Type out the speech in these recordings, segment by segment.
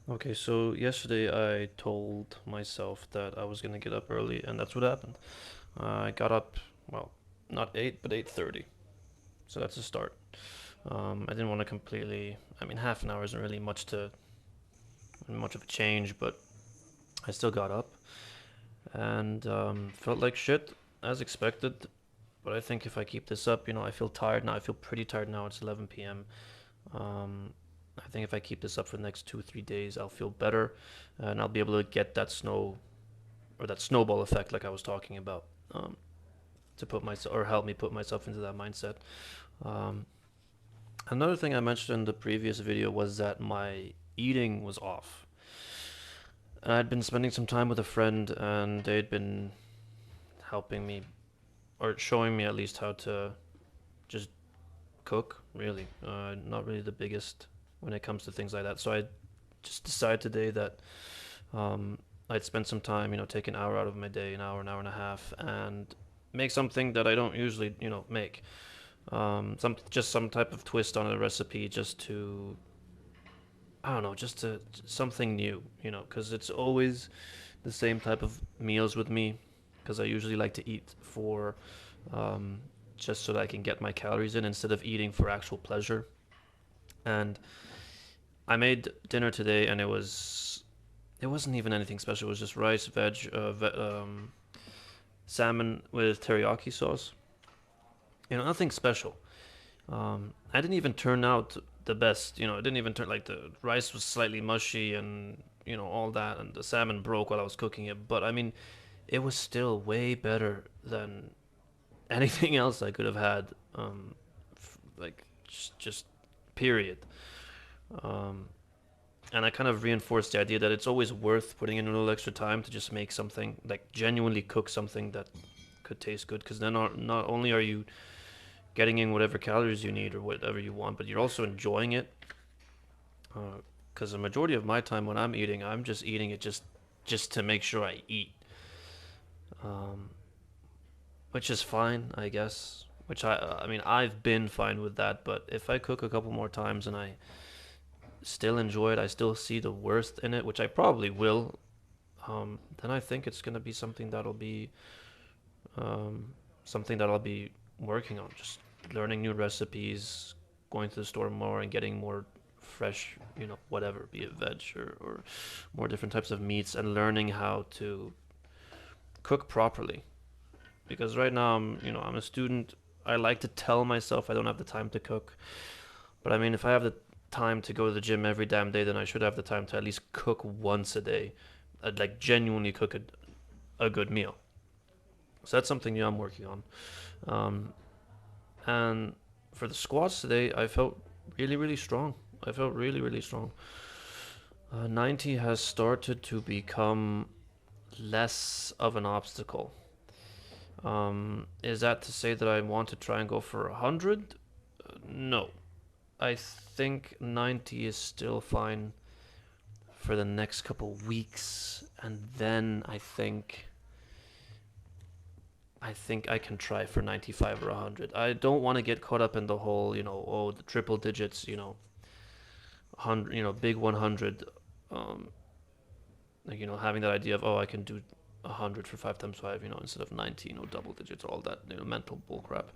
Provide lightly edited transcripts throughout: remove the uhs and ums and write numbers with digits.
Okay, so yesterday I told myself that I was gonna get up early, and that's what happened. I got up, well, not 8, but 8:30. So that's a start. I didn't want to completely. I mean, half an hour isn't really much of a change, but I still got up and felt like shit as expected. But I think if I keep this up, I feel tired now. I feel pretty tired now. It's 11 p.m. Um, I think if I keep this up for the next 2 or 3 days, I'll feel better, and I'll be able to get that snowball effect like I was talking about, um, to put myself or help me put myself into that mindset. Um, Another thing I mentioned in the previous video was that my eating was off. And I'd been spending some time with a friend, and they'd been helping me or showing me at least how to just cook. Really, not really the biggest when it comes to things like that. So I just decided today that Um, I'd spend some time, take an hour out of my day, an hour and a half, and make something that I don't usually, make. Some type of twist on a recipe, just to, I don't know, just to something new, because it's always the same type of meals with me, because I usually like to eat for, um, just so that I can get my calories in instead of eating for actual pleasure. And I made dinner today, and it wasn't even anything special. It was just rice, salmon with teriyaki sauce. Nothing special. I didn't even turn out the best. It didn't even turn like the rice was slightly mushy and all that, and the salmon broke while I was cooking it. But I mean, it was still way better than anything else I could have had. Like just period. Um, and I kind of reinforced the idea that it's always worth putting in a little extra time to just make something, like genuinely cook something that could taste good, because then not only are you getting in whatever calories you need or whatever you want, but you're also enjoying it. Because the majority of my time when I'm eating, I'm just eating it just to make sure I eat, um, which is fine, I guess. Which I mean, I've been fine with that. But if I cook a couple more times and I still enjoy it, I still see the worst in it, which I probably will. Then I think it's gonna be um, something that I'll be working on. Just learning new recipes, going to the store more, and getting more fresh, whatever, be it veg or more different types of meats, and learning how to cook properly. Because right now I'm a student. I like to tell myself I don't have the time to cook, but I mean, if I have the time to go to the gym every damn day, then I should have the time to at least cook once a day. I'd like genuinely cook a good meal. So that's something new I'm working on. Um, and for the squats today, I felt really, really strong. I felt really, really strong. 90 has started to become less of an obstacle. Is that to say that I want to try and go for 100? No. I think 90 is still fine for the next couple weeks, and then I think I can try for 95 or 100. I don't want to get caught up in the whole, the triple digits, 100, big 100, um, like, having that idea of, oh, I can do 100 for 5 times 5, instead of 90, double digits, all that, mental bullcrap.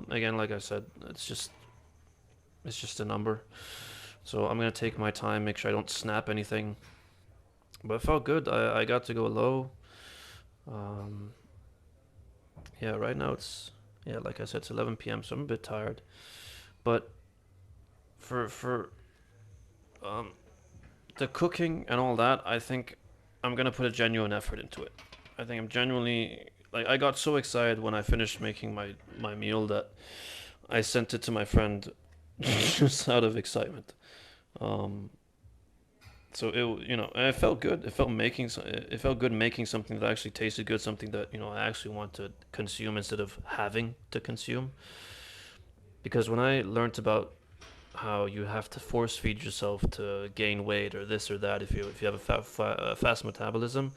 Again, like I said, it's just a number. So I'm gonna take my time, make sure I don't snap anything. But it felt good. I got to go low. Um, yeah, right now like I said, it's 11 p.m. So I'm a bit tired. But for um, the cooking and all that, I think I'm gonna put a genuine effort into it. I think I'm genuinely, like, I got so excited when I finished making my meal that I sent it to my friend just out of excitement. Um, so and it felt good. It felt good making something that actually tasted good, something that I actually want to consume instead of having to consume. Because when I learned about how you have to force feed yourself to gain weight or this or that, if you have a fast metabolism,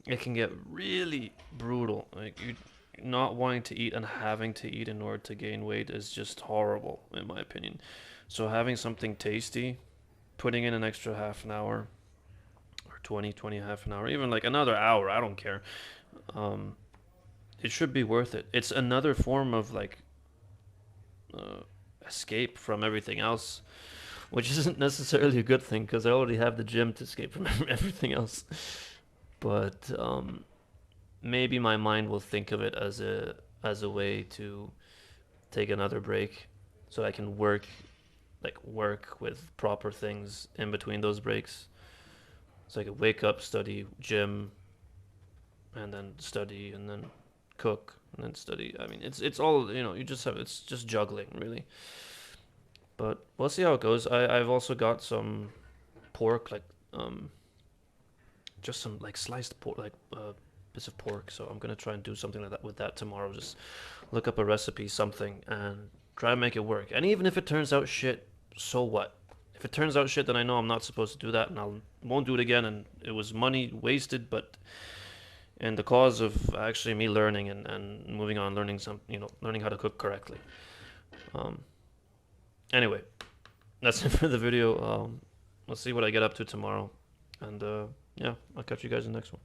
it can get really brutal. Like, you not wanting to eat and having to eat in order to gain weight is just horrible, in my opinion. So having something tasty, putting in an extra half an hour, 20 half an hour, even like another hour, I don't care. um, it should be worth it. It's another form of like uh, escape from everything else, which isn't necessarily a good thing because I already have the gym to escape from everything else. But maybe my mind will think of it as a way to take another break, so I can work with proper things in between those breaks. So I could wake up, study, gym, and then study, and then cook, and then study. I mean, it's all, you just have, it's just juggling really. But we'll see how it goes. I've also got some pork, like um just some like sliced pork, like bits of pork. So I'm gonna try and do something like that with that tomorrow. Just look up a recipe, something, and try and make it work. And even if it turns out shit, so what? If it turns out shit, then I know I'm not supposed to do that, and I won't do it again. And it was money wasted, but in the cause of actually me learning and moving on, learning learning how to cook correctly. Um, anyway, that's it for the video. Let's see what I get up to tomorrow, and yeah, I'll catch you guys in the next one.